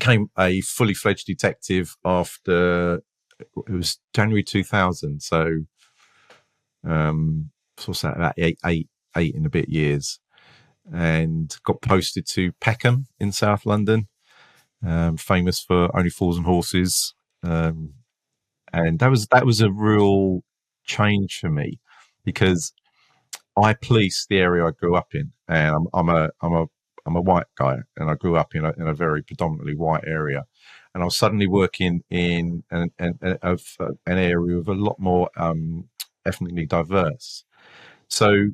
became a fully fledged detective after it was January 2000. So, what's that? About eight and a bit years, and got posted to Peckham in South London, famous for Only Fools and Horses. And that was a real change for me, because I policed the area I grew up in, and I'm a white guy, and I grew up in a very predominantly white area, and I was suddenly working in an area with a lot more ethnically diverse. So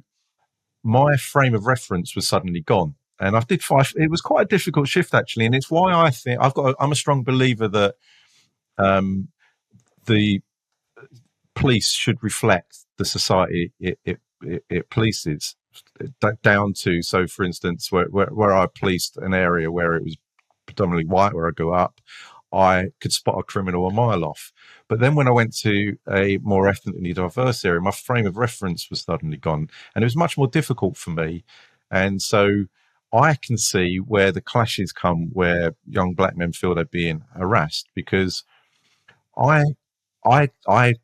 my frame of reference was suddenly gone, and I did five. It was quite a difficult shift, actually, and it's why I think I'm a strong believer that um, the police should reflect the society it polices, down to, so for instance, where I policed an area where it was predominantly white, where I grew up, I could spot a criminal a mile off. But then when I went to a more ethnically diverse area, my frame of reference was suddenly gone, and it was much more difficult for me. And so I can see where the clashes come, where young black men feel they're being harassed, because I I I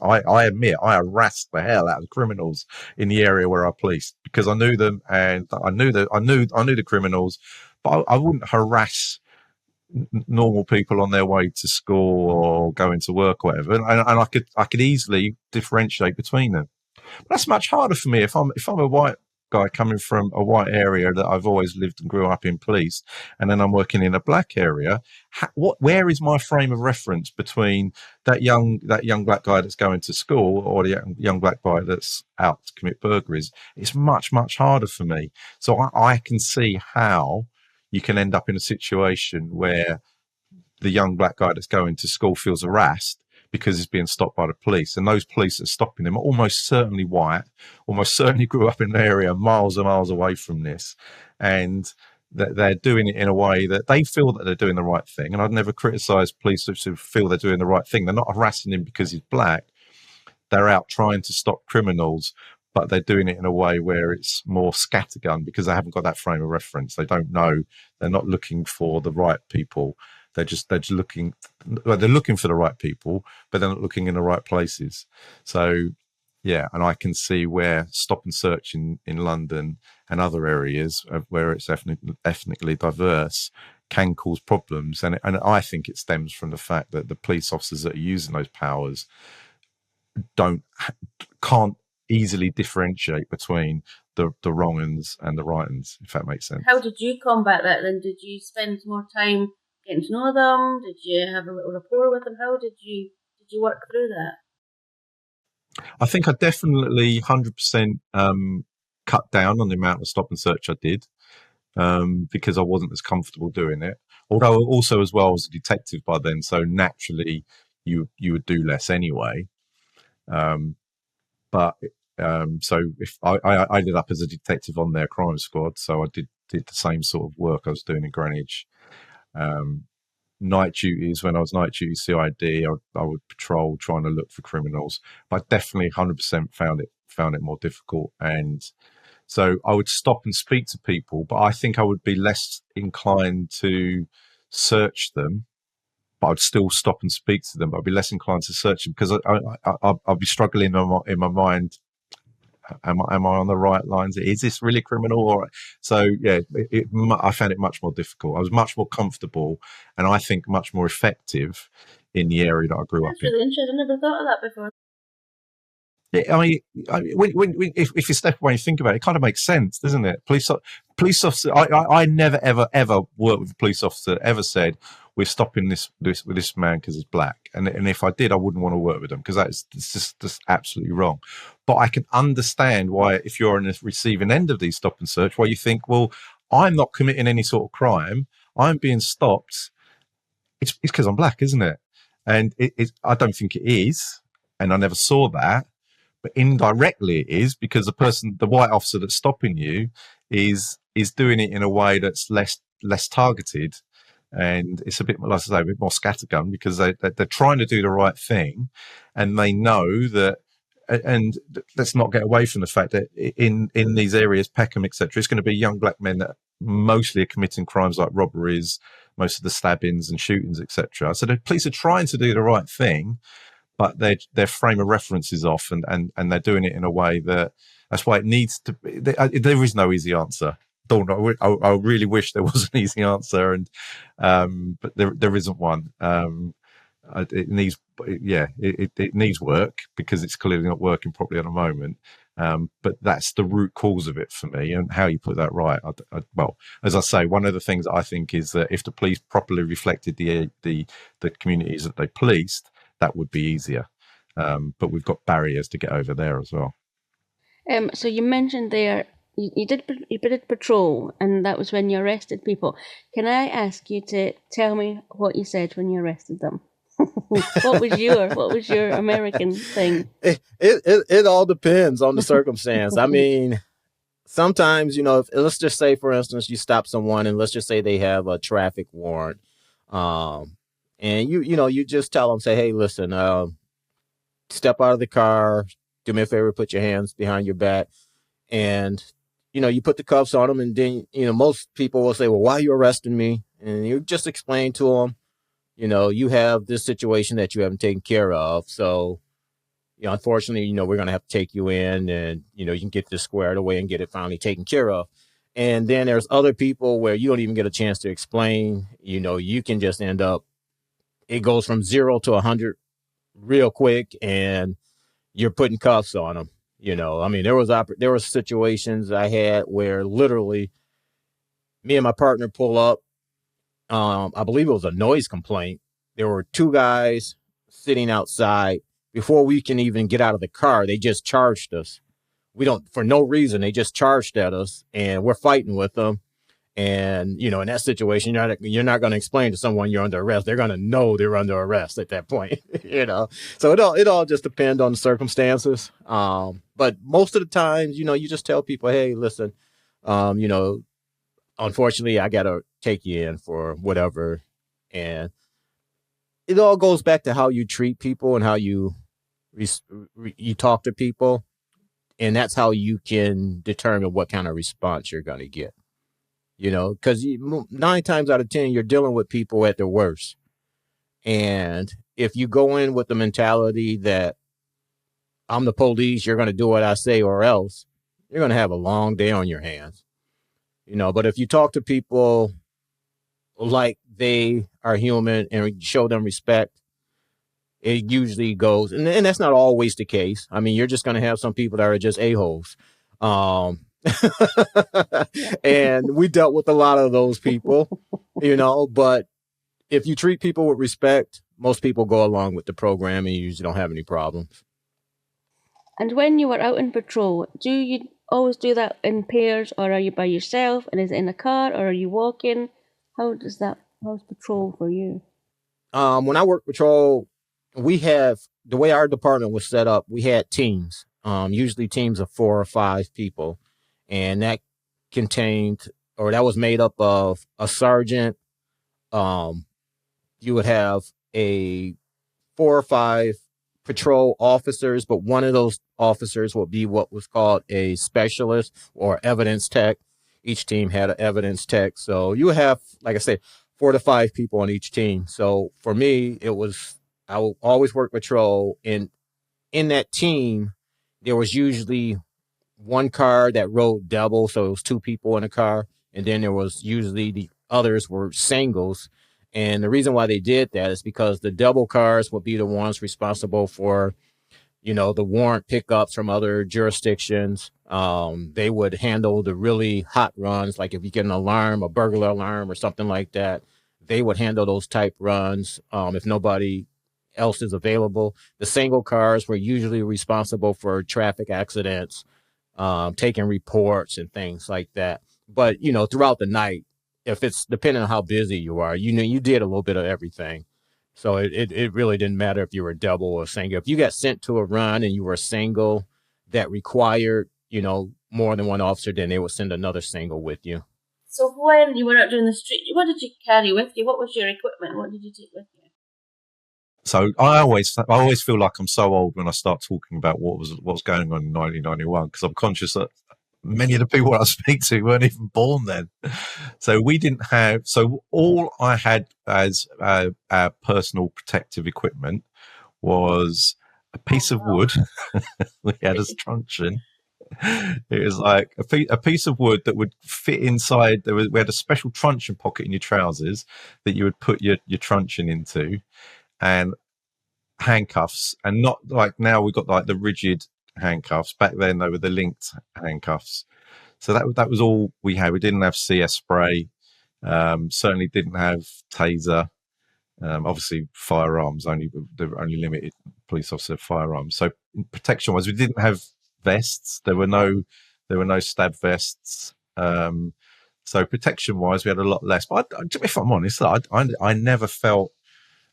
I admit I harassed the hell out of criminals in the area where I policed, because I knew them, and I knew the criminals, but I wouldn't harass normal people on their way to school or going to work or whatever, and I could easily differentiate between them. But that's much harder for me if I'm a white guy coming from a white area that I've always lived and grew up in police, and then I'm working in a black area. Where is my frame of reference between that young black guy that's going to school, or the young black guy that's out to commit burglaries? It's much harder for me. So I can see how you can end up in a situation where the young black guy that's going to school feels harassed because he's being stopped by the police, and those police that are stopping him are almost certainly white, almost certainly grew up in an area miles and miles away from this, and that they're doing it in a way that they feel that they're doing the right thing. And I'd never criticise police who feel they're doing the right thing. They're not harassing him because he's black. They're out trying to stop criminals, but they're doing it in a way where it's more scattergun, because they haven't got that frame of reference. They don't know. They're not looking for the right people. They're just looking. Well, they're looking for the right people, but they're not looking in the right places. So, yeah, and I can see where stop and search in London and other areas where it's ethnically diverse can cause problems, and I think it stems from the fact that the police officers that are using those powers can't easily differentiate between the wrong uns and the right uns, if that makes sense. How did you combat that then? Did you spend more time getting to know them? Did you have a little rapport with them? How did you work through that? I think I definitely 100% cut down on the amount of stop and search I did, because I wasn't as comfortable doing it. Although also as well, I was a detective by then, so naturally you would do less anyway. But so if I ended up as a detective on their crime squad, so I did the same sort of work I was doing in Greenwich. Night duties, when I was night duty CID, I would patrol trying to look for criminals, but I definitely 100% found it more difficult. And so I would stop and speak to people, but I think I would be less inclined to search them, but I'd still stop and speak to them, but I'd be less inclined to search them, because I'd be struggling in my mind. Am I on the right lines? Is this really criminal? Or so? Yeah, I found it much more difficult. I was much more comfortable, and I think much more effective in the area that I grew up in. That's really interesting. I never thought of that before. Yeah, I mean, if you step away and think about it, it kind of makes sense, doesn't it? Police officer. I never ever worked with a police officer that ever said we're stopping this with this man because he's black, and if I did, I wouldn't want to work with them, because that's just absolutely wrong. But I can understand why, if you're on the receiving end of these stop and search, why you think, well, I'm not committing any sort of crime, I'm being stopped. It's because I'm black, isn't it? And I don't think it is, and I never saw that. But indirectly it is, because the white officer that's stopping you is doing it in a way that's less targeted, and it's a bit, like I say, a bit more scattergun, because they're trying to do the right thing, and they know that. And let's not get away from the fact that in these areas, Peckham, etc., it's going to be young black men that mostly are committing crimes like robberies, most of the stabbings and shootings, etc. So the police are trying to do the right thing, but their frame of reference is off, and they're doing it in a way that's why it needs to be. There is no easy answer. Dawn, I really wish there was an easy answer, and but there isn't one. It needs, yeah, it needs work because it's clearly not working properly at the moment. But that's the root cause of it for me, and how you put that right. Well, as I say, one of the things that I think is that if the police properly reflected the communities that they policed, that would be easier. But we've got barriers to get over there as well. So you mentioned there you did patrol, and that was when you arrested people. Can I ask you to tell me what you said when you arrested them? What was your American thing? It all depends on the circumstance. I mean, sometimes, let's just say, for instance, you stop someone and let's just say they have a traffic warrant. And you just tell them, say, hey, listen, step out of the car, do me a favor, put your hands behind your back. And, you put the cuffs on them. And then, most people will say, well, why are you arresting me? And you just explain to them, you have this situation that you haven't taken care of. So, unfortunately, we're going to have to take you in and, you can get this squared away and get it finally taken care of. And then there's other people where you don't even get a chance to explain, you can just end up, it goes from 0 to 100 real quick, and you're putting cuffs on them. I mean, there was situations I had where literally me and my partner pull up. I believe it was a noise complaint. There were two guys sitting outside. Before we can even get out of the car, they just charged us. For no reason, they just charged at us, and we're fighting with them. And, in that situation, you're not going to explain to someone you're under arrest. They're going to know they're under arrest at that point, So it all just depends on the circumstances. But most of the times, you just tell people, hey, listen, unfortunately, I got to take you in for whatever. And it all goes back to how you treat people and how you talk to people. And that's how you can determine what kind of response you're going to get. Because 9 times out of 10, you're dealing with people at their worst. And if you go in with the mentality that I'm the police, you're going to do what I say or else, you're going to have a long day on your hands. But if you talk to people like they are human and show them respect, it usually goes. And that's not always the case. I mean, you're just going to have some people that are just a-holes. And we dealt with a lot of those people, but if you treat people with respect, most people go along with the program and you usually don't have any problems. And when you were out in patrol, do you always do that in pairs, or are you by yourself, and is it in a car, or are you walking? How's patrol for you? When I worked patrol, the way our department was set up, we had teams, usually teams of 4 or 5 people. And that was made up of a sergeant. You would have 4 or 5 patrol officers, but one of those officers would be what was called a specialist or evidence tech. Each team had an evidence tech. So you would have, like I said, 4 to 5 people on each team. So for me, I will always work patrol. And in that team, there was usually one car that rode double, so it was 2 people in a car, and then there was usually the others were singles. And the reason why they did that is because the double cars would be the ones responsible for, the warrant pickups from other jurisdictions. They would handle the really hot runs, like if you get an alarm, a burglar alarm or something like that, they would handle those type runs if nobody else is available. The single cars were usually responsible for traffic accidents, taking reports and things like that. But, throughout the night, if it's depending on how busy you are, you did a little bit of everything. So it really didn't matter if you were double or single. If you got sent to a run and you were single that required, more than one officer, then they would send another single with you. So when you were out doing the street, what did you carry with you? What was your equipment? What did you take with you? So I always feel like I'm so old when I start talking about what was going on in 1991, because I'm conscious that many of the people I speak to weren't even born then. So we didn't have, so all I had as our personal protective equipment was a piece of wood. We had a truncheon. It was like a piece of wood that would fit inside. We had a special truncheon pocket in your trousers that you would put your truncheon into, and handcuffs. And not like now we've got like the rigid handcuffs. Back then they were the linked handcuffs. So that was all we had. We didn't have CS spray. Certainly didn't have taser. Obviously firearms, they were only limited police officer firearms. So protection wise, we didn't have vests. There were no stab vests. So protection wise, we had a lot less. But if I'm honest, I never felt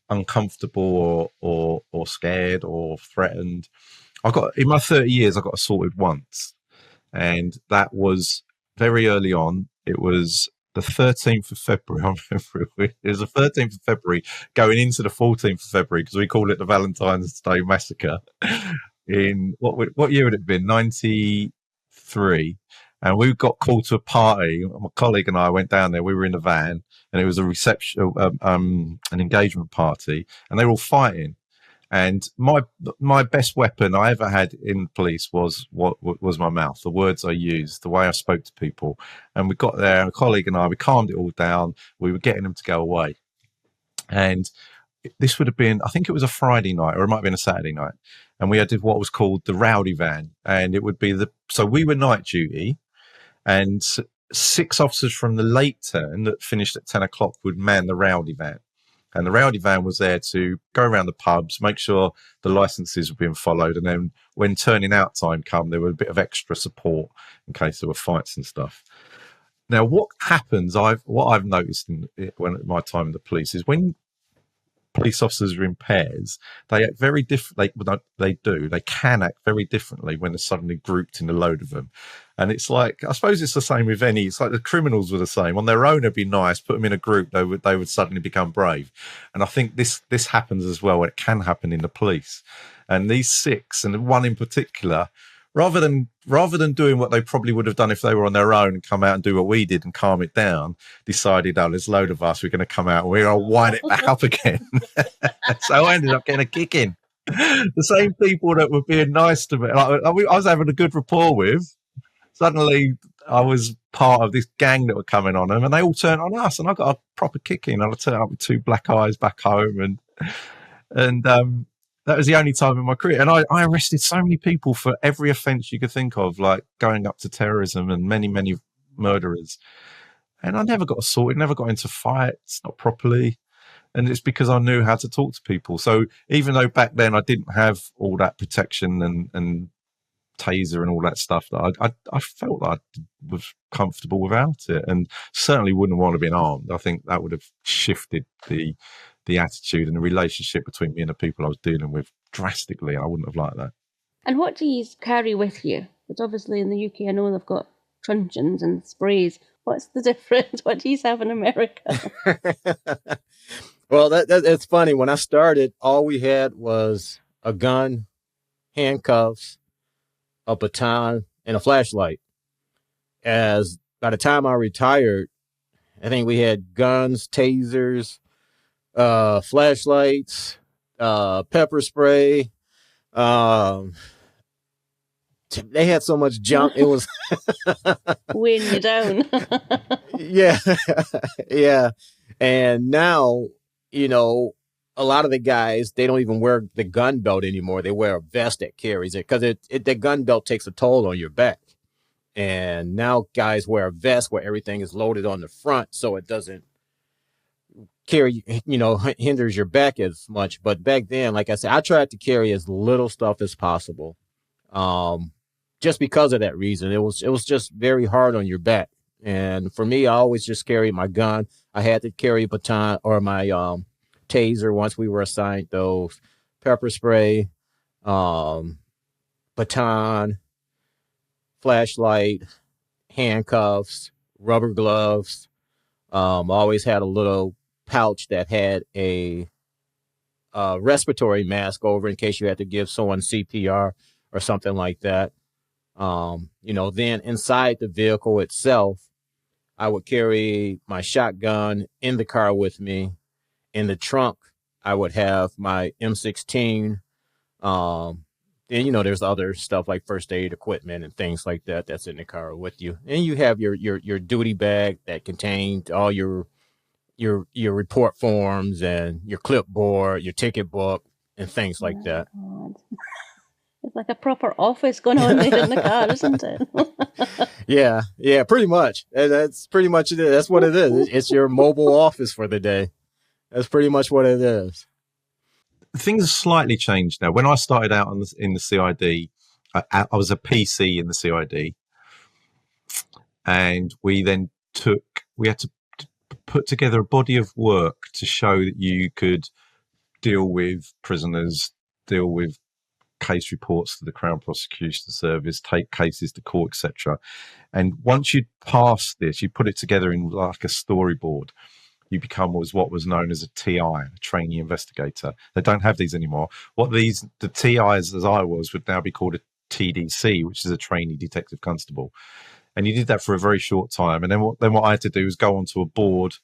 uncomfortable or scared or threatened. I got, in my 30 years, I got assaulted once, and that was very early on. It was the 13th of February. I remember it was the 13th of February going into the 14th of February, because we called it the Valentine's Day Massacre. In what year would it have been? 93. And we got called to a party. My colleague and I went down there. We were in a van, and it was a reception, an engagement party, and they were all fighting. And my best weapon I ever had in police was what was my mouth, the words I used, the way I spoke to people. And we got there, and a colleague and I, we calmed it all down. We were getting them to go away. And this would have been, I think it was a Friday night, or it might have been a Saturday night. And we had what was called the rowdy van. And it would be so we were night duty, and 6 officers from the late turn that finished at 10 o'clock would man the rowdy van. And the rowdy van was there to go around the pubs, make sure the licenses were being followed. And then when turning out time come, there was a bit of extra support in case there were fights and stuff. Now, what happens, what I've noticed in my time in the police, is when police officers are in pairs, they act very different. They can act very differently when they're suddenly grouped in a load of them. And it's like, I suppose it's the same with it's like the criminals were the same. On their own, it'd be nice. Put them in a group, they would suddenly become brave. And I think this happens as well. It can happen in the police. And these 6, and one in particular, rather than doing what they probably would have done if they were on their own and come out and do what we did and calm it down, decided, oh, there's a load of us, we're going to come out and we're going to wind it back up again. So I ended up getting a kick in. The same people that were being nice to me, I was having a good rapport with, suddenly I was part of this gang that were coming on them, and they all turned on us, and I got a proper kick in. I turned up with 2 black eyes back home, and that was the only time in my career. And I arrested so many people for every offence you could think of, like going up to terrorism and many, many murderers. And I never got assaulted, never got into fights, not properly. And it's because I knew how to talk to people. So even though back then I didn't have all that protection and taser and all that stuff, that I felt that I was comfortable without it, and certainly wouldn't want to be armed. I think that would have shifted the attitude and the relationship between me and the people I was dealing with drastically. I wouldn't have liked that. And what do you carry with you? Because obviously in the UK, I know they've got truncheons and sprays. What's the difference? What do you have in America? Well, it's funny. When I started, all we had was a gun, handcuffs, a baton, and a flashlight. As by the time I retired, I think we had guns, tasers, flashlights, pepper spray. They had so much junk. It was weighing you down. Yeah. Yeah. And now, a lot of the guys, they don't even wear the gun belt anymore. They wear a vest that carries it, because the gun belt takes a toll on your back. And now guys wear a vest where everything is loaded on the front, so it doesn't carry, hinders your back as much. But back then, like I said, I tried to carry as little stuff as possible. Just because of that reason. It was just very hard on your back. And for me, I always just carried my gun. I had to carry a baton or my taser once we were assigned those, pepper spray, baton, flashlight, handcuffs, rubber gloves. Always had a little pouch that had a respiratory mask over in case you had to give someone CPR or something like that. Then inside the vehicle itself, I would carry my shotgun in the car with me. In the trunk, I would have my M16. Um, then there's other stuff like first aid equipment and things like that that's in the car with you. And you have your duty bag that contained all your report forms and your clipboard, your ticket book, and things like that. God. It's like a proper office going on there in the car, isn't it? Yeah, pretty much. That's pretty much it. That's what it is. It's your mobile office for the day. That's pretty much what it is. Things have slightly changed now. When I started out in the CID, I was a PC in the CID, and we had to put together a body of work to show that you could deal with prisoners, deal with case reports to the Crown Prosecution Service, take cases to court, etc. And once you'd passed this, you put it together in like a storyboard. You become what was known as a TI, a trainee investigator. They don't have these anymore. The TIs, as I was, would now be called a TDC, which is a trainee detective constable. And you did that for a very short time. And then what I had to do was go onto a board,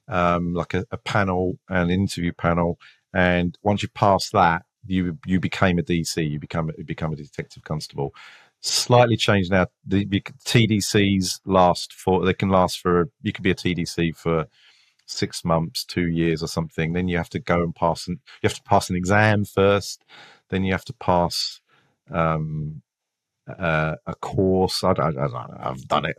like a panel, an interview panel. And once you passed that, you became a DC. You become a detective constable. Slightly changed now. The TDCs you could be a TDC for 6 months, 2 years or something. Then you have to go and you have to pass an exam first. Then you have to pass a course. I don't know. I've done it,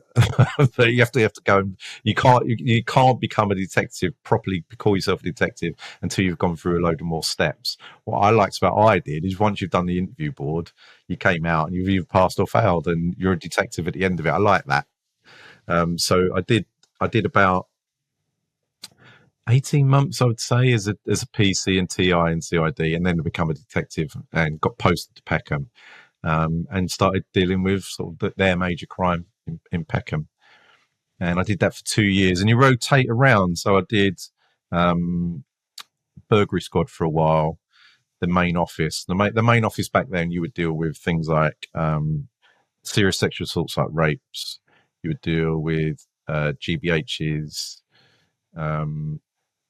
but you have to go. And you can't become a detective properly, call yourself a detective until you've gone through a load of more steps. What I liked about I did is once you've done the interview board, you came out and you've either passed or failed, and you're a detective at the end of it. I like that. So I did about 18 months, I would say, as a PC and TI and CID, and then become a detective and got posted to Peckham. And started dealing with sort of their major crime in Peckham. And I did that for 2 years. And you rotate around. So I did burglary squad for a while, the main office. The main office back then, you would deal with things like serious sexual assaults like rapes. You would deal with GBHs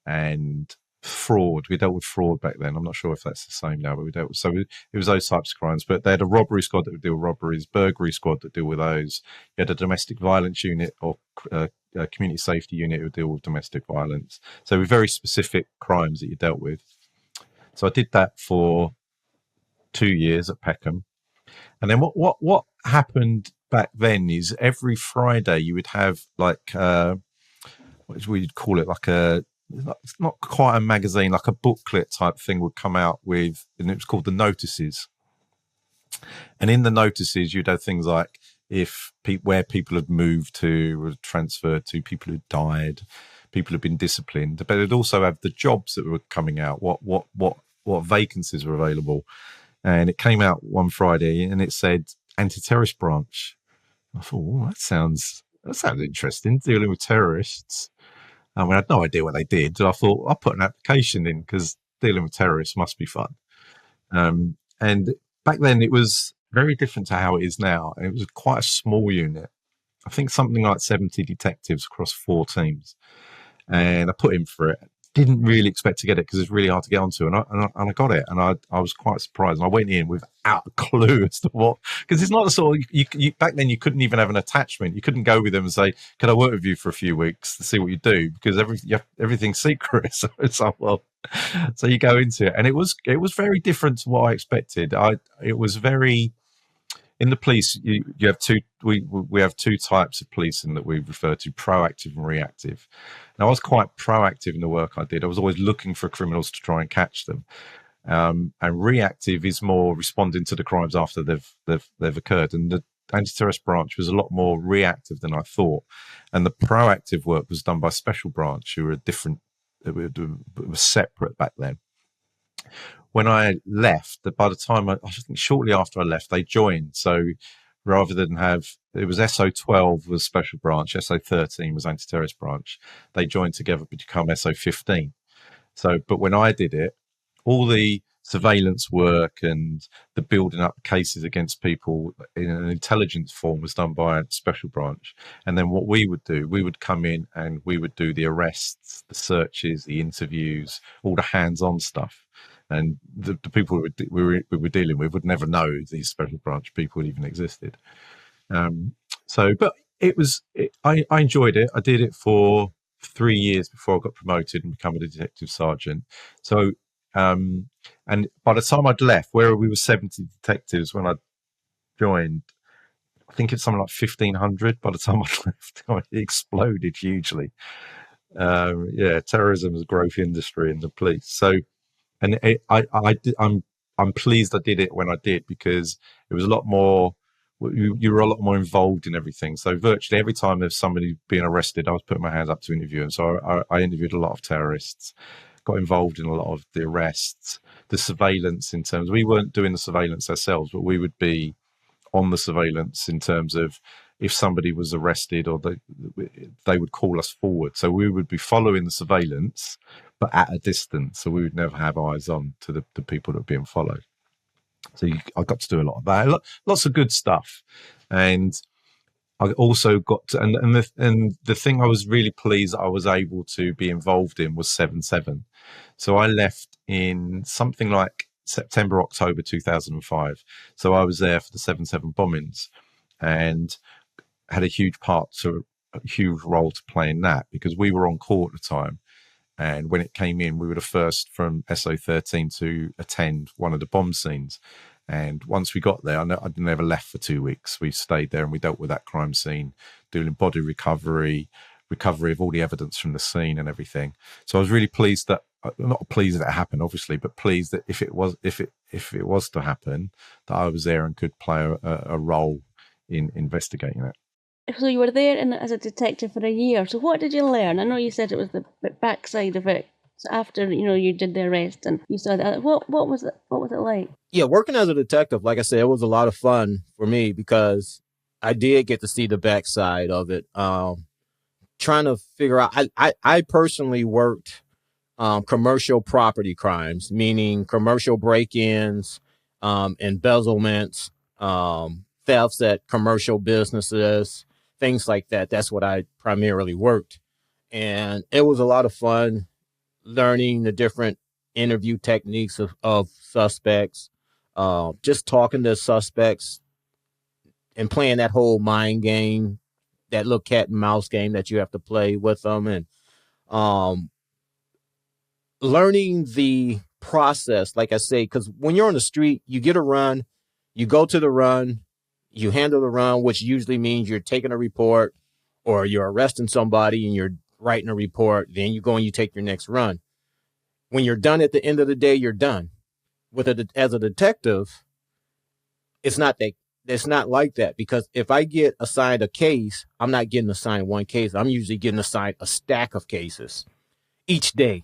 and fraud. We dealt with fraud back then. I'm not sure if that's the same now, but it was those types of crimes. But they had a robbery squad that would deal with robberies, burglary squad that deal with those. You had a domestic violence unit or a community safety unit who would deal with domestic violence. So with very specific crimes that you dealt with. So I did that for 2 years at Peckham. And then what happened back then is every Friday you would have like what we'd call it, like it's not quite a magazine, like a booklet type thing would come out with, and it was called the notices. And in the notices, you'd have things like where people had moved to, or transferred to, people who died, people who'd been disciplined, but it'd also have the jobs that were coming out, what vacancies were available. And it came out one Friday, and it said anti-terrorist branch. I thought, that sounds interesting, dealing with terrorists. I mean, I had no idea what they did. I thought I'll put an application in because dealing with terrorists must be fun. And back then it was very different to how it is now. And it was quite a small unit. I think something like 70 detectives across 4 teams. And I put in for it. Didn't really expect to get it because it's really hard to get onto, and I got it, and I was quite surprised. And I went in without a clue as to what, because it's not the sort of you back then you couldn't even have an attachment. You couldn't go with them and say, "Can I work with you for a few weeks to see what you do?" Because everything's secret. So it's like, well, so you go into it, and it was very different to what I expected. It was very. In the police, you have two. We have 2 types of policing that we refer to: proactive and reactive. Now, I was quite proactive in the work I did. I was always looking for criminals to try and catch them. And reactive is more responding to the crimes after they've occurred. And the anti-terrorist branch was a lot more reactive than I thought. And the proactive work was done by special branch, who were different. It was separate back then. When I left, by the time I think shortly after I left, they joined. So rather than it was SO12 was special branch, SO13 was anti-terrorist branch. They joined together to become SO15. So, but when I did it, all the surveillance work and the building up cases against people in an intelligence form was done by a special branch. And then what we would do, we would come in and we would do the arrests, the searches, the interviews, all the hands-on stuff. And the people we were dealing with would never know these special branch people even existed. But I enjoyed it. I did it for 3 years before I got promoted and become a detective sergeant. So, and by the time I'd left, where we were 70 detectives when I joined, I think it's something like 1,500 by the time I left. It exploded hugely. Terrorism is a growth industry in the police. So, and I'm pleased I did it when I did, because it was a lot more. You were a lot more involved in everything. So virtually every time there's somebody being arrested, I was putting my hands up to interview them. So I interviewed a lot of terrorists, got involved in a lot of the arrests, the surveillance in terms. We weren't doing the surveillance ourselves, but we would be on the surveillance in terms of if somebody was arrested or they would call us forward. So we would be following the surveillance, but at a distance. So we would never have eyes on to the people that were being followed. So I got to do a lot of that, lots of good stuff. And I also got to, and the thing I was really pleased that I was able to be involved in was 7/7. So I left in something like September, October 2005. So I was there for the 7/7 bombings and had a huge role to play in that, because we were on call at the time. And when it came in, we were the first from SO13 to attend one of the bomb scenes. And once we got there, I never left for 2 weeks. We stayed there and we dealt with that crime scene, doing body recovery of all the evidence from the scene and everything. So I was really pleased that, not pleased that it happened, obviously, but pleased that if it was to happen, that I was there and could play a role in investigating it. So you were there as a detective for a year. So what did you learn? I know you said it was the backside of it. So after you did the arrest and you saw that, what was it? What was it like? Yeah, working as a detective, like I said, it was a lot of fun for me because I did get to see the backside of it. Trying to figure out. I personally worked commercial property crimes, meaning commercial break-ins, embezzlements, thefts at commercial businesses, things like that. That's what I primarily worked. And it was a lot of fun learning the different interview techniques of suspects, just talking to suspects and playing that whole mind game, that little cat and mouse game that you have to play with them, and learning the process, like I say, because when you're on the street, you get a run, you go to the run, you handle the run, which usually means you're taking a report or you're arresting somebody and you're writing a report. Then you go and you take your next run. When you're done at the end of the day, you're done. As a detective, it's not like that, because if I get assigned a case, I'm not getting assigned one case. I'm usually getting assigned a stack of cases each day.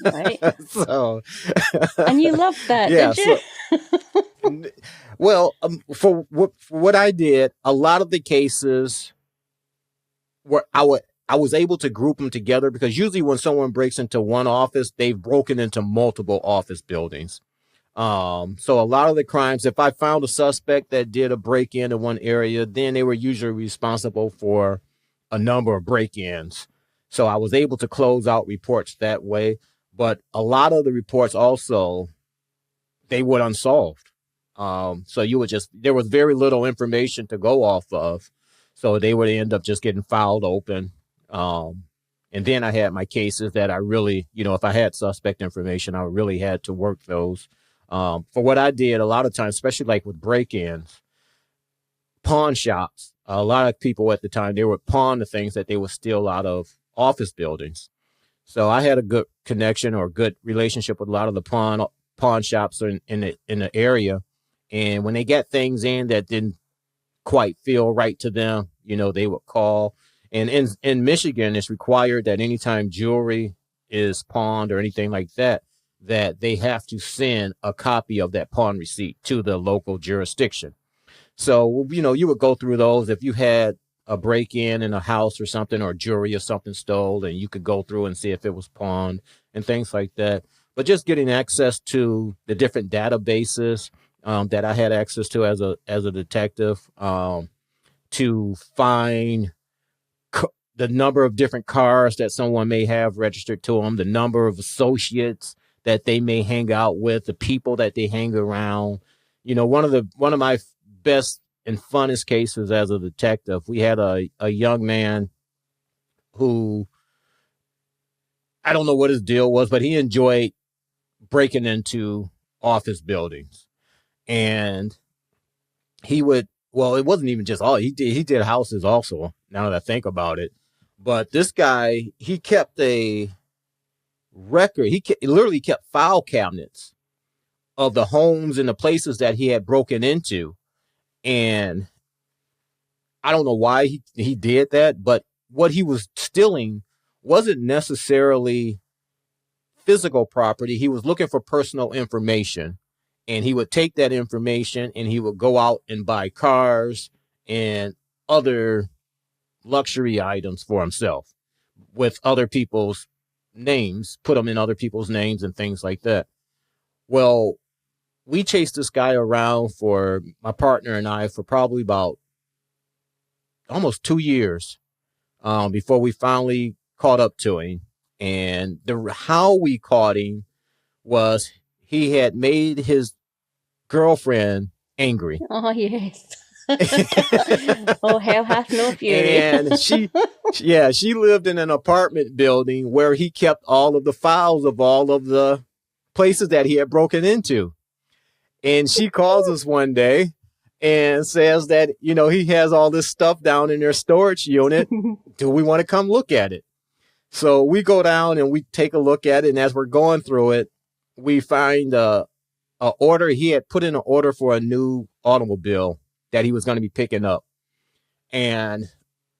Right. So, and you loved that, yeah, did you? Well, for what I did, a lot of the cases were I was able to group them together, because usually when someone breaks into one office, they've broken into multiple office buildings. So a lot of the crimes, if I found a suspect that did a break-in in one area, then they were usually responsible for a number of break-ins. So I was able to close out reports that way. But a lot of the reports also, they went unsolved. So there was very little information to go off of. So they would end up just getting filed open. And then I had my cases that I really, if I had suspect information, I really had to work those. For what I did, a lot of times, especially like with break-ins, pawn shops, a lot of people at the time, they would pawn the things that they would steal out of office buildings. So I had a good connection or good relationship with a lot of the pawn shops in the area. And when they get things in that didn't quite feel right to them, they would call. And in Michigan, it's required that anytime jewelry is pawned or anything like that, that they have to send a copy of that pawn receipt to the local jurisdiction. So, you would go through those. If you had a break-in a house or something, or jewelry or something stole, and you could go through and see if it was pawned and things like that. but just getting access to the different databases that I had access to as a detective, to find the number of different cars that someone may have registered to them, the number of associates that they may hang out with, the people that they hang around. One of my best and funnest cases as a detective, we had a young man who, I don't know what his deal was, but he enjoyed breaking into office buildings. And he would, well, it wasn't even just all, he did houses also, now that I think about it. But this guy, he kept a record. He literally kept file cabinets of the homes and the places that he had broken into. And I don't know why he did that, but what he was stealing wasn't necessarily physical property. He was looking for personal information. And he would take that information and he would go out and buy cars and other luxury items for himself with other people's names, put them in other people's names and things like that. Well, we chased this guy around, for my partner and I, for probably about almost 2 years before we finally caught up to him. And how we caught him was he had made his girlfriend angry. Oh, yes. Oh, hell hath no fury. And she lived in an apartment building where he kept all of the files of all of the places that he had broken into. And she calls us one day and says that, he has all this stuff down in their storage unit. Do we want to come look at it? So we go down and we take a look at it. And as we're going through it, we find a order. He had put in an order for a new automobile that he was going to be picking up. And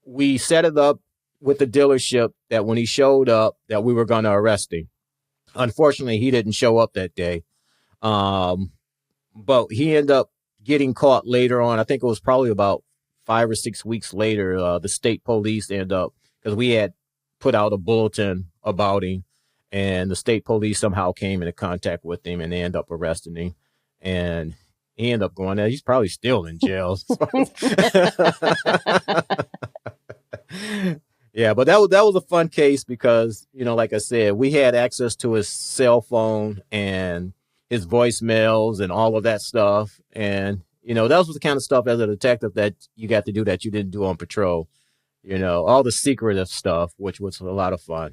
we set it up with the dealership that when he showed up, that we were going to arrest him. Unfortunately, he didn't show up that day. But he ended up getting caught later on. I think it was probably about 5 or 6 weeks later. The state police ended up, because we had put out a bulletin about him, and the state police somehow came into contact with him, and they ended up arresting him. And he ended up going there. He's probably still in jail. Yeah, but that was a fun case because, like I said, we had access to his cell phone and his voicemails and all of that stuff. And, that was the kind of stuff as a detective that you got to do that you didn't do on patrol. All the secretive stuff, which was a lot of fun.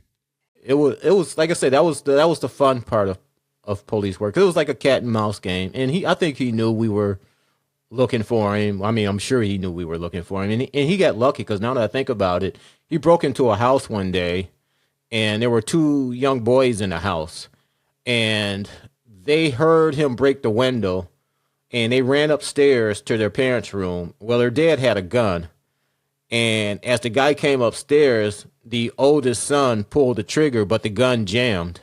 It was like I said, that was the fun part of police work. It was like a cat and mouse game. And I think he knew we were looking for him. I mean, I'm sure he knew we were looking for him. And he got lucky, because now that I think about it, he broke into a house one day and there were 2 young boys in the house, and they heard him break the window and they ran upstairs to their parents' room. Well, their dad had a gun. And as the guy came upstairs, the oldest son pulled the trigger, but the gun jammed.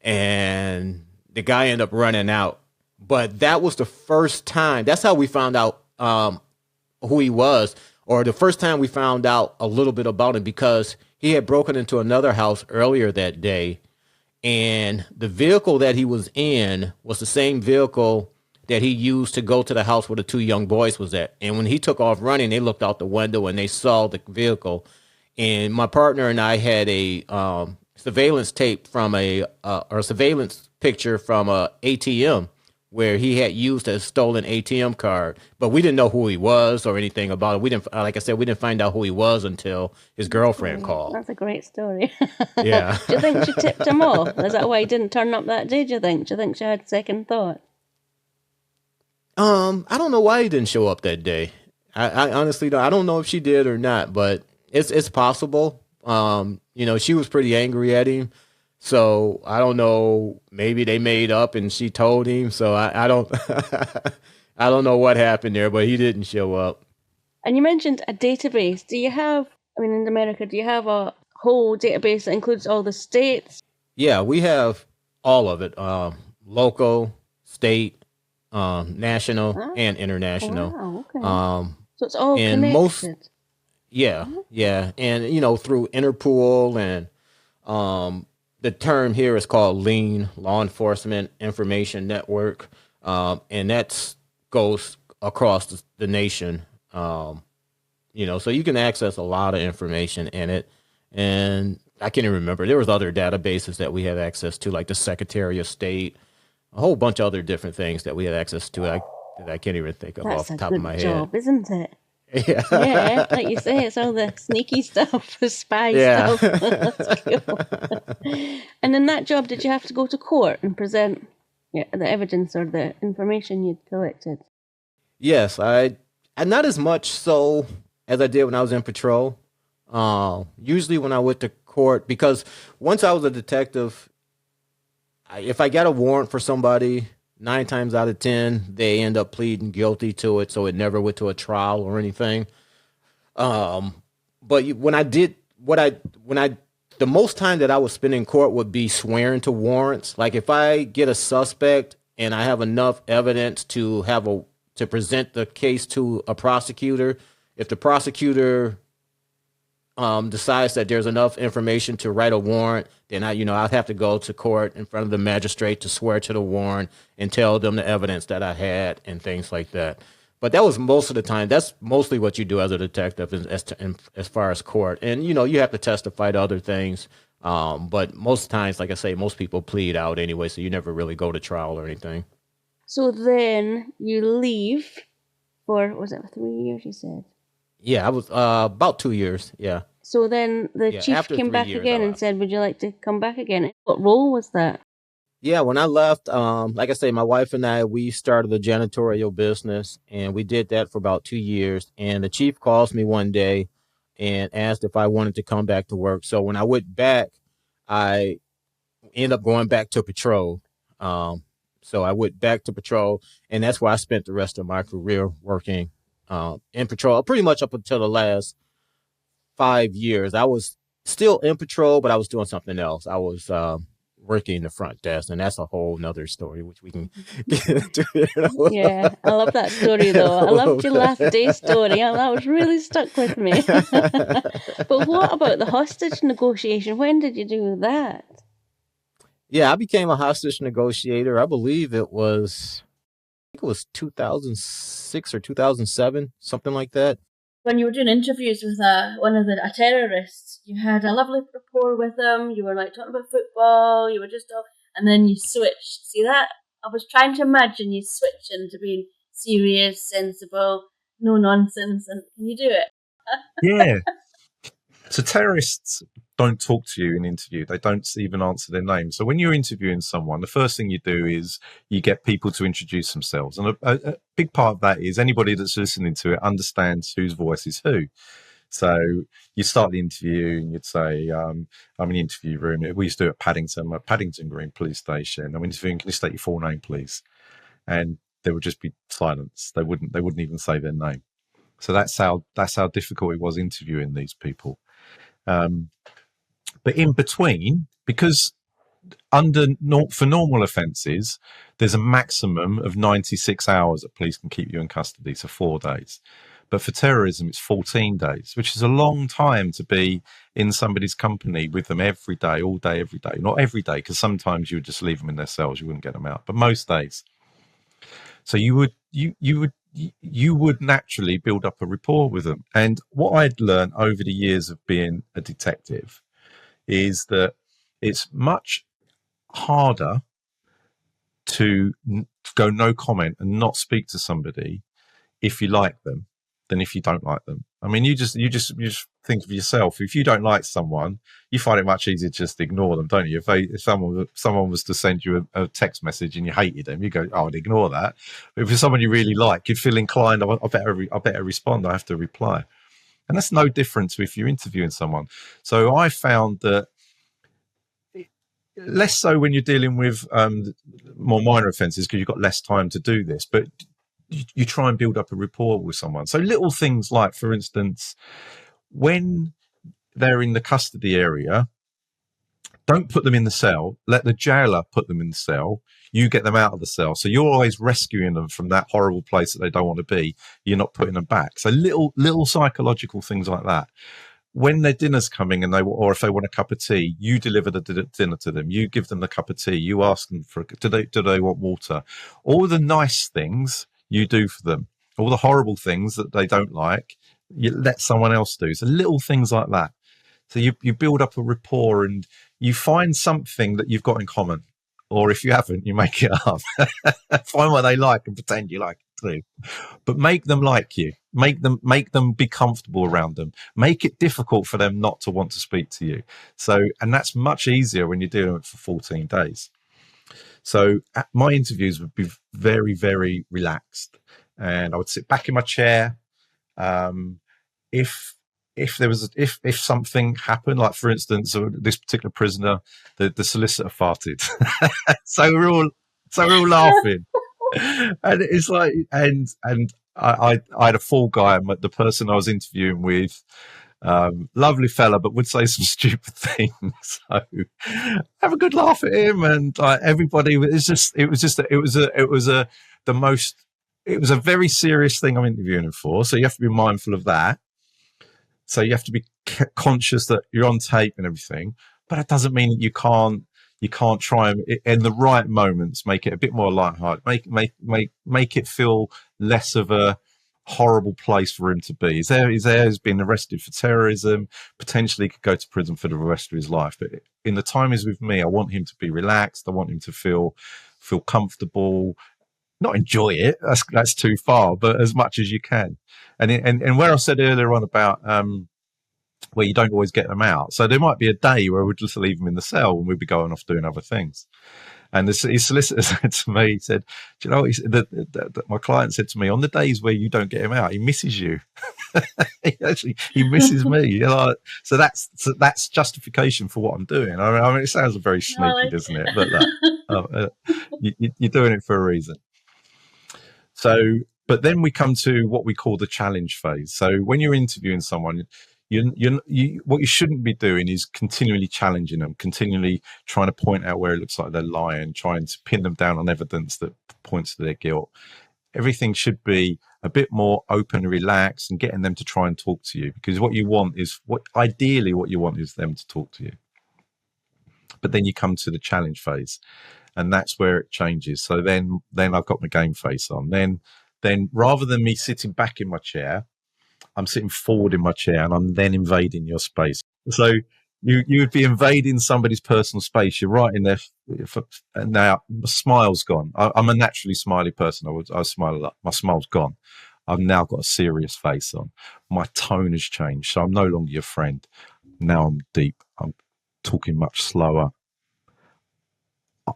And the guy ended up running out. But that was the first time. That's how we found out who he was, or the first time we found out a little bit about him, because he had broken into another house earlier that day. And the vehicle that he was in was the same vehicle that he used to go to the house where the 2 young boys was at. And when he took off running, they looked out the window and they saw the vehicle. And my partner and I had a surveillance tape from or surveillance picture from a ATM where he had used a stolen ATM card, but we didn't know who he was or anything about it. We didn't, like I said, we didn't find out who he was until his girlfriend called. That's a great story. Yeah. Do you think she tipped him off? Is that why he didn't turn up that day? Do you think she had second thought? I don't know why he didn't show up that day. I honestly don't. I don't know if she did or not, but it's possible. She was pretty angry at him. So I don't know, maybe they made up and she told him. So I don't, I don't know what happened there, but he didn't show up. And you mentioned a database. Do you have, in America, do you have a whole database that includes all the states? Yeah, we have all of it. Local, state, national, and international. Wow, okay. So it's all and connected. Yeah. And, through Interpol and, the term here is called LEAN, Law Enforcement Information Network, and that goes across the nation. So you can access a lot of information in it, and I can't even remember. There was other databases that we had access to, like the Secretary of State, a whole bunch of other different things that we had access to. I can't even think of off the top of my head. That's a good job, isn't it? Yeah. Yeah, like you say, it's all the sneaky stuff, the spy stuff. That's cool. And in that job, did you have to go to court and present the evidence or the information you'd collected? Yes, I not as much so as I did when I was in patrol. Usually when I went to court, because once I was a detective, if I got a warrant for somebody, 9 times out of 10, they end up pleading guilty to it, so it never went to a trial or anything. But the most time that I would spend in court would be swearing to warrants. Like if I get a suspect and I have enough evidence to present the case to a prosecutor, if the prosecutor decides that there's enough information to write a warrant, then I'd have to go to court in front of the magistrate to swear to the warrant and tell them the evidence that I had and things like that. But that was most of the time. That's mostly what you do as a detective as far as court. And, you have to testify to other things. But most times, like I say, most people plead out anyway, so you never really go to trial or anything. So then you leave for, was it 3 years you said? Yeah, I was about 2 years, yeah. So then the chief came back again and said, would you like to come back again? What role was that? Yeah, when I left, like I say, my wife and I, we started a janitorial business, and we did that for about 2 years. And the chief calls me one day and asked if I wanted to come back to work. So when I went back, I ended up going back to patrol. So I went back to patrol, and that's where I spent the rest of my career working in patrol, pretty much up until the last 5 years. I was still in patrol, but I was doing something else. I was working the front desk, and that's a whole nother story, which we can get into. Yeah, I love that story, though. I loved your last day story. That was really stuck with me. But what about the hostage negotiation? When did you do that? Yeah, I became a hostage negotiator. I believe it was 2006 or 2007, something like that. When you were doing interviews with a terrorist, you had a lovely rapport with them. You were like talking about football. You were just all, and then you switched. See that? I was trying to imagine you switching to being serious, sensible, no nonsense. And can you do it? Yeah. So terrorists don't talk to you in interview. They don't even answer their name. So when you're interviewing someone, the first thing you do is you get people to introduce themselves. And a big part of that is anybody that's listening to it understands whose voice is who. So you start the interview and you'd say, I'm in the interview room. We used to do it at Paddington Green Police Station. I'm interviewing, can you state your full name, please? And there would just be silence. They wouldn't even say their name. So that's how difficult it was interviewing these people. But in between, because for normal offences, there's a maximum of 96 hours that police can keep you in custody, so 4 days. But for terrorism, it's 14 days, which is a long time to be in somebody's company with them every day, all day, every day. Not every day, because sometimes you would just leave them in their cells, you wouldn't get them out, but most days. So you would naturally build up a rapport with them. And what I'd learned over the years of being a detective is that it's much harder to go no comment and not speak to somebody if you like them than if you don't like them. I mean, you just think of yourself. If you don't like someone, you find it much easier to just ignore them, don't you? If someone was to send you a text message and you hated them, you go, "Oh, I'd ignore that." But if it's someone you really like, you'd feel inclined. I better respond. I have to reply. And that's no different to if you're interviewing someone. So I found that less so when you're dealing with more minor offences because you've got less time to do this, but you try and build up a rapport with someone. So little things like, for instance, when they're in the custody area, don't put them in the cell. Let the jailer put them in the cell. You get them out of the cell. So you're always rescuing them from that horrible place that they don't want to be. You're not putting them back. So little psychological things like that. when their dinner's coming and or if they want a cup of tea, you deliver the dinner to them. You give them the cup of tea. You ask them do they want water? All the nice things you do for them. All the horrible things that they don't like, you let someone else do. So little things like that. So you build up a rapport and you find something that you've got in common. Or if you haven't, you make it up. Find what they like and pretend you like it too. But make them like you. Make them be comfortable around them. Make it difficult for them not to want to speak to you. So, and that's much easier when you're doing it for 14 days. So my interviews would be very, very relaxed, and I would sit back in my chair. If there was if something happened, like for instance, this particular prisoner, the solicitor farted, so we're all laughing, and it's like and I had a fall guy, the person I was interviewing with. Lovely fella, but would say some stupid things. So have a good laugh at him, and everybody. It was a very serious thing I'm interviewing him for. So you have to be mindful of that. So you have to be conscious that you're on tape and everything, but it doesn't mean that you can't try and in the right moments make it a bit more lighthearted, make it feel less of a horrible place for him to be. He's been arrested for terrorism, potentially could go to prison for the rest of his life. But in the time he's with me, I want him to be relaxed. I want him to feel comfortable, not enjoy it. That's too far, but as much as you can. And where I said earlier on about where you don't always get them out. So there might be a day where we'd just leave them in the cell and we'd be going off doing other things. And his solicitor said to me, he said, do you know what? He said, that my client said to me, on the days where you don't get him out, he misses you. he misses me. You know? So that's justification for what I'm doing. I mean, it sounds very sneaky, doesn't it? But you're doing it for a reason. So, but then we come to what we call the challenge phase. So when you're interviewing someone, what you shouldn't be doing is continually challenging them, continually trying to point out where it looks like they're lying, trying to pin them down on evidence that points to their guilt. Everything should be a bit more open and relaxed, and getting them to try and talk to you, because what you want is ideally what you want is them to talk to you. But then you come to the challenge phase, and that's where it changes. So then I've got my game face on. Then rather than me sitting back in my chair, I'm sitting forward in my chair, and I'm then invading your space. So you would be invading somebody's personal space. You're right in there. Now my smile's gone. I'm a naturally smiley person. I smile a lot. My smile's gone. I've now got a serious face on. My tone has changed. So I'm no longer your friend. Now I'm deep. I'm talking much slower.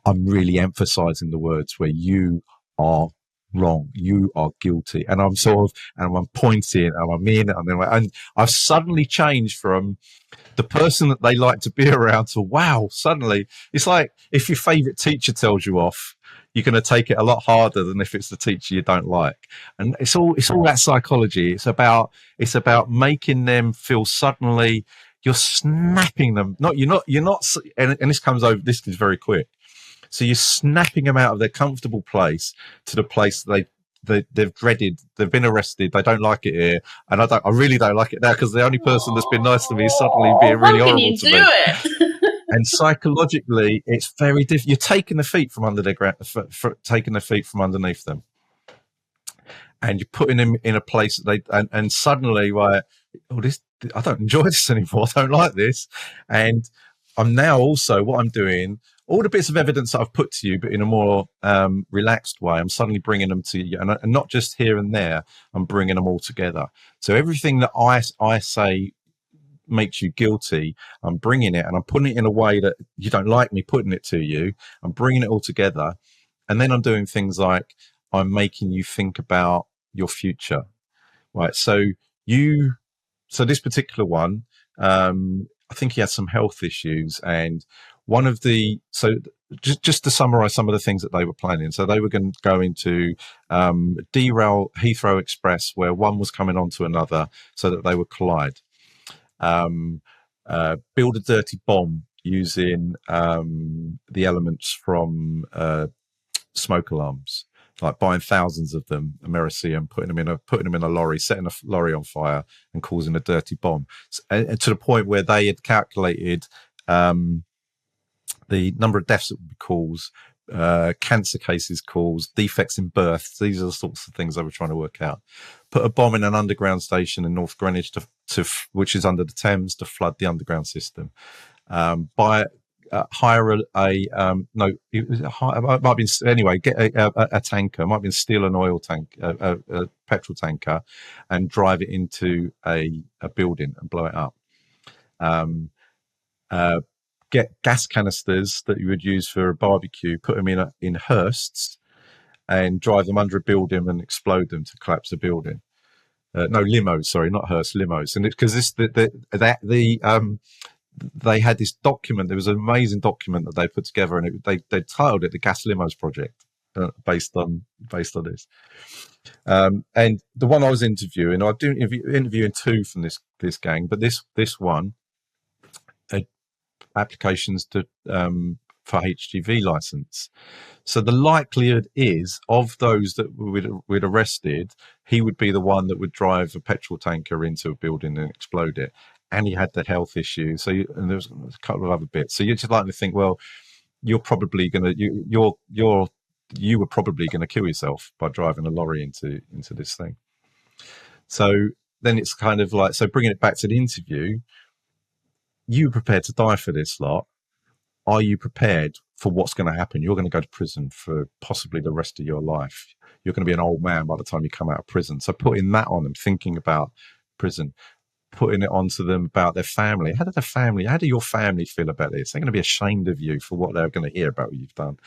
I'm really emphasizing the words where you are wrong, you are guilty, and I'm pointing, and I'm in, and I've suddenly changed from the person that they like to be around to, wow, suddenly it's like if your favorite teacher tells you off, you're going to take it a lot harder than if it's the teacher you don't like. And it's all that psychology. It's about making them feel suddenly you're snapping them. You're not, and this comes over. This is very quick. So you're snapping them out of their comfortable place to the place they've dreaded. They've been arrested. They don't like it here, and I really don't like it now, because the only person that's been nice to me is suddenly being really horrible to me. And psychologically, it's very different. You're taking the feet from under their ground, taking the feet from underneath them, and you're putting them in a place that and suddenly, right? Oh, I don't enjoy this anymore. I don't like this, and I'm now also what I'm doing. All the bits of evidence that I've put to you, but in a more relaxed way, I'm suddenly bringing them to you, and not just here and there. I'm bringing them all together. So everything that I say makes you guilty, I'm bringing it, and I'm putting it in a way that you don't like me putting it to you. I'm bringing it all together, and then I'm doing things like I'm making you think about your future, right? So this particular one, I think he had some health issues, and just to summarize some of the things that they were planning. So they were going to go into derail Heathrow Express, where one was coming onto another so that they would collide. Build a dirty bomb using the elements from smoke alarms. like buying thousands of them, Americium, putting them in a lorry, setting a lorry on fire, and causing a dirty bomb, and to the point where they had calculated the number of deaths it would cause, cancer cases caused, defects in births. These are the sorts of things they were trying to work out. Put a bomb in an underground station in North Greenwich, which is under the Thames, to flood the underground system. Hire it might be anyway. Get a tanker. It might be steel and oil tank, a petrol tanker, and drive it into a building and blow it up. Get gas canisters that you would use for a barbecue, put them in hearses, and drive them under a building and explode them to collapse the building. No, limos. Sorry, not hearse, limos. And because they had this document. There was an amazing document that they put together, and they titled it the Gas Limos Project, based on this. And the one I was interviewing, I do interviewing two from this gang, but this one had applications to for HGV license. So the likelihood is, of those that we'd arrested, he would be the one that would drive a petrol tanker into a building and explode it. And he had the health issue. So and there was a couple of other bits. So you're just likely to think, well, you're probably gonna you were probably gonna kill yourself by driving a lorry into this thing. So then it's kind of like, so bringing it back to the interview, you prepared to die for this lot. Are you prepared for what's going to happen? You're going to go to prison for possibly the rest of your life. You're going to be an old man by the time you come out of prison. So putting that on them, thinking about prison, putting it onto them about their family. How do your family feel about this? They're going to be ashamed of you for what they're going to hear about what you've done.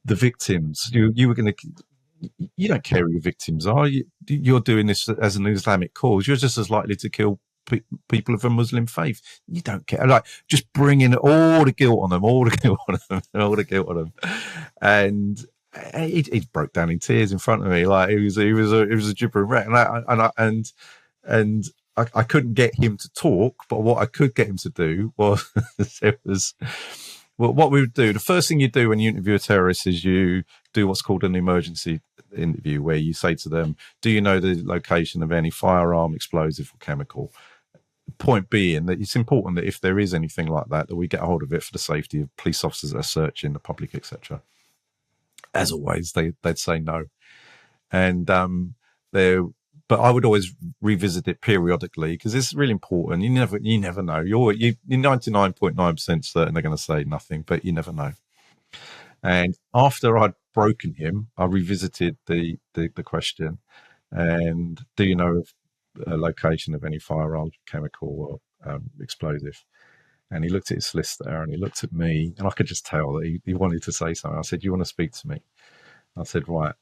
The victims, you were going to, you don't care who your victims are. You're doing this as an Islamic cause. You're just as likely to kill people of a Muslim faith. You don't care. Like, just bringing all the guilt on them, all the guilt on them. And he broke down in tears in front of me. Like, it was a gibbering wreck. And I couldn't get him to talk, but what I could get him to do was what we would do. The first thing you do when you interview a terrorist is you do what's called an emergency interview, where you say to them, do you know the location of any firearm, explosive or chemical? Point being that it's important that if there is anything like that we get a hold of it for the safety of police officers that are searching, the public, etc. As always, they'd say no. And but I would always revisit it periodically, because it's really important. You never know. You're 99.9% certain they're going to say nothing, but you never know. And after I'd broken him, I revisited the question, and do you know a location of any firearms, chemical or explosive? And he looked at his solicitor and he looked at me, and I could just tell that he wanted to say something. I said, you want to speak to me? I said, right,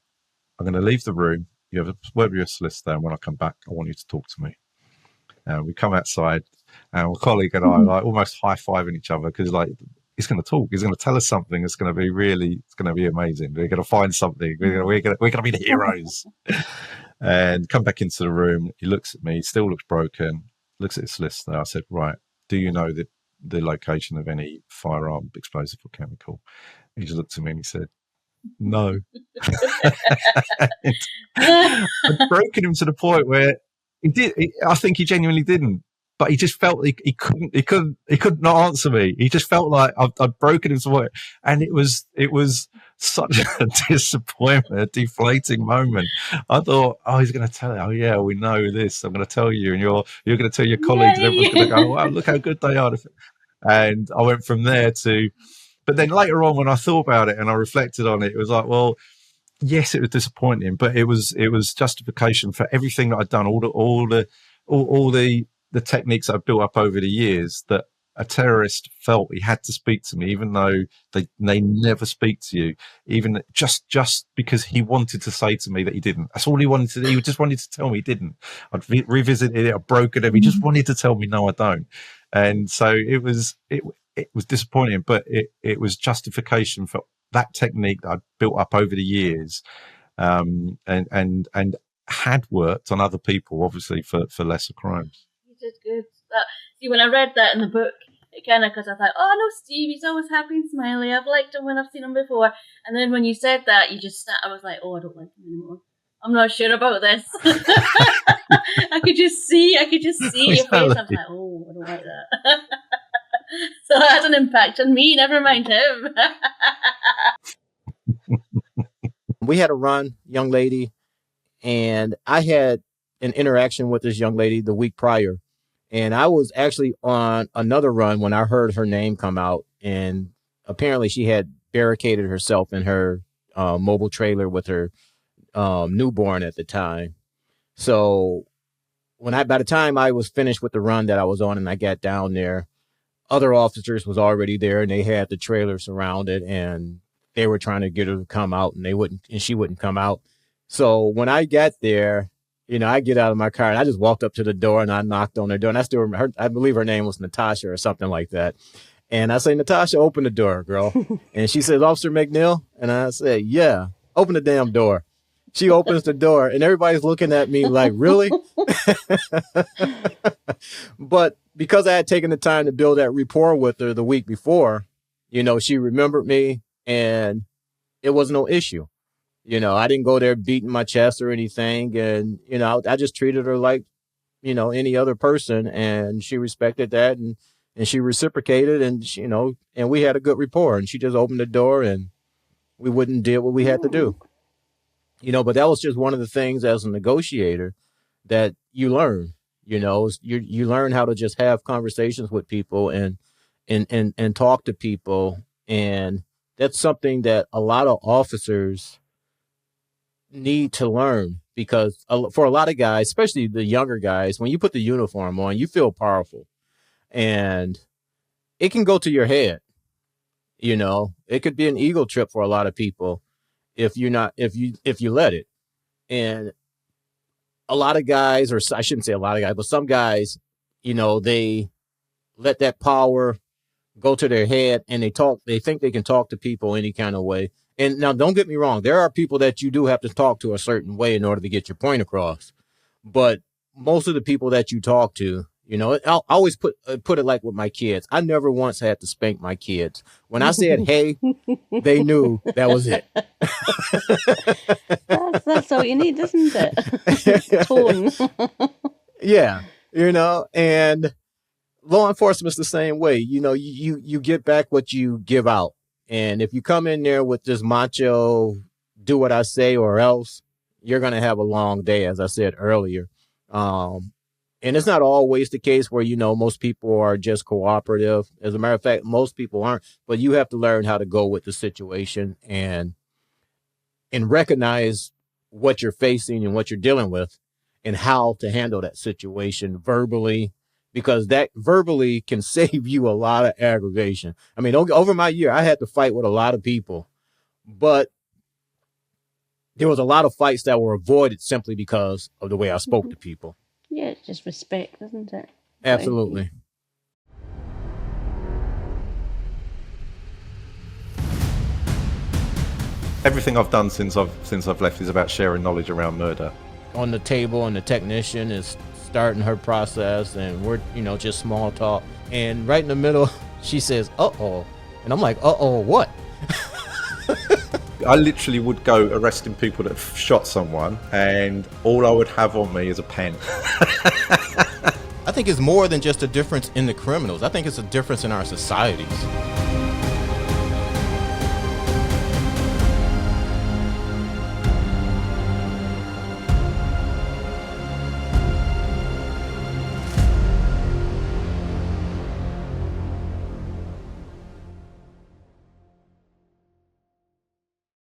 I'm going to leave the room. You have a word with your solicitor, and when I come back, I want you to talk to me. And we come outside, and my colleague and I like almost high-fiving each other, because like, he's going to talk. He's going to tell us something that's going to be it's going to be amazing. We're going to find something. We're going to be the heroes. And come back into the room. He looks at me, still looks broken, looks at his solicitor. I said, right, do you know the location of any firearm, explosive or chemical? He just looked at me and he said, no. I'd broken him to the point where I think he genuinely didn't, but he just felt he couldn't not answer me. He just felt like I'd broken him to the point, and it was such a disappointment, a deflating moment. I thought, oh, he's going to tell it. Oh yeah, we know this. I'm going to tell you, and you're going to tell your colleagues, and everyone's going to go, wow, look how good they are. And I went from there to. But then later on, when I thought about it and I reflected on it, it was like, well, yes, it was disappointing, but it was justification for everything that I'd done, all the techniques I've built up over the years, that a terrorist felt he had to speak to me, even though they never speak to you, even just because he wanted to say to me that he didn't. That's all he wanted to do. He just wanted to tell me he didn't. I'd revisited it, I'd broken him. He just wanted to tell me, no, I don't. And so it was disappointing, but it was justification for that technique that I'd built up over the years, and had worked on other people, obviously for lesser crimes. You did good. See, when I read that in the book, it kind of, because I thought, oh no, Steve, he's always happy and smiley. I've liked him when I've seen him before. And then when you said that, you just I was like, oh, I don't like him anymore. I'm not sure about this. I could just see your face. I'm like, oh, I don't like that. So that had an impact on me. Never mind him. We had a run, young lady, and I had an interaction with this young lady the week prior. And I was actually on another run when I heard her name come out. And apparently she had barricaded herself in her mobile trailer with her newborn at the time. So by the time I was finished with the run that I was on and I got down there, other officers was already there and they had the trailer surrounded and they were trying to get her to come out and she wouldn't come out. So when I got there, I get out of my car and I just walked up to the door and I knocked on her door, and I still remember I believe her name was Natasha or something like that. And I say, Natasha, open the door, girl. And she says, Officer McNeil. And I said, yeah, open the damn door. She opens the door and everybody's looking at me like, really? But because I had taken the time to build that rapport with her the week before, she remembered me and it was no issue. I didn't go there beating my chest or anything. And, I just treated her like, any other person. And she respected that and she reciprocated and, and we had a good rapport, and she just opened the door and we wouldn't do what we had to do. But that was just one of the things as a negotiator that you learn, you learn how to just have conversations with people and talk to people. And that's something that a lot of officers need to learn, because for a lot of guys, especially the younger guys, when you put the uniform on, you feel powerful and it can go to your head. It could be an ego trip for a lot of people if you let it. And a lot of guys, or I shouldn't say a lot of guys, but some guys, they let that power go to their head and they think they can talk to people any kind of way. And now don't get me wrong, there are people that you do have to talk to a certain way in order to get your point across. But most of the people that you talk to, I'll always put it like with my kids. I never once had to spank my kids. When I said, hey, they knew that was it. That's all you need, isn't it? Tone. Yeah. And law enforcement's the same way. You get back what you give out. And if you come in there with this macho, do what I say or else, you're going to have a long day, as I said earlier. And it's not always the case where, most people are just cooperative. As a matter of fact, most people aren't. But you have to learn how to go with the situation and recognize what you're facing and what you're dealing with and how to handle that situation verbally, because that verbally can save you a lot of aggravation. I mean, over my year, I had to fight with a lot of people, but there was a lot of fights that were avoided simply because of the way I spoke to people. Yeah, it's just respect, isn't it? Absolutely. Everything I've done since I've left is about sharing knowledge around murder. On the table, and the technician is starting her process, and we're just small talk. And right in the middle, she says, "Uh-oh," and I'm like, "Uh-oh, what?" I literally would go arresting people that have shot someone, and all I would have on me is a pen. I think it's more than just a difference in the criminals. I think it's a difference in our societies.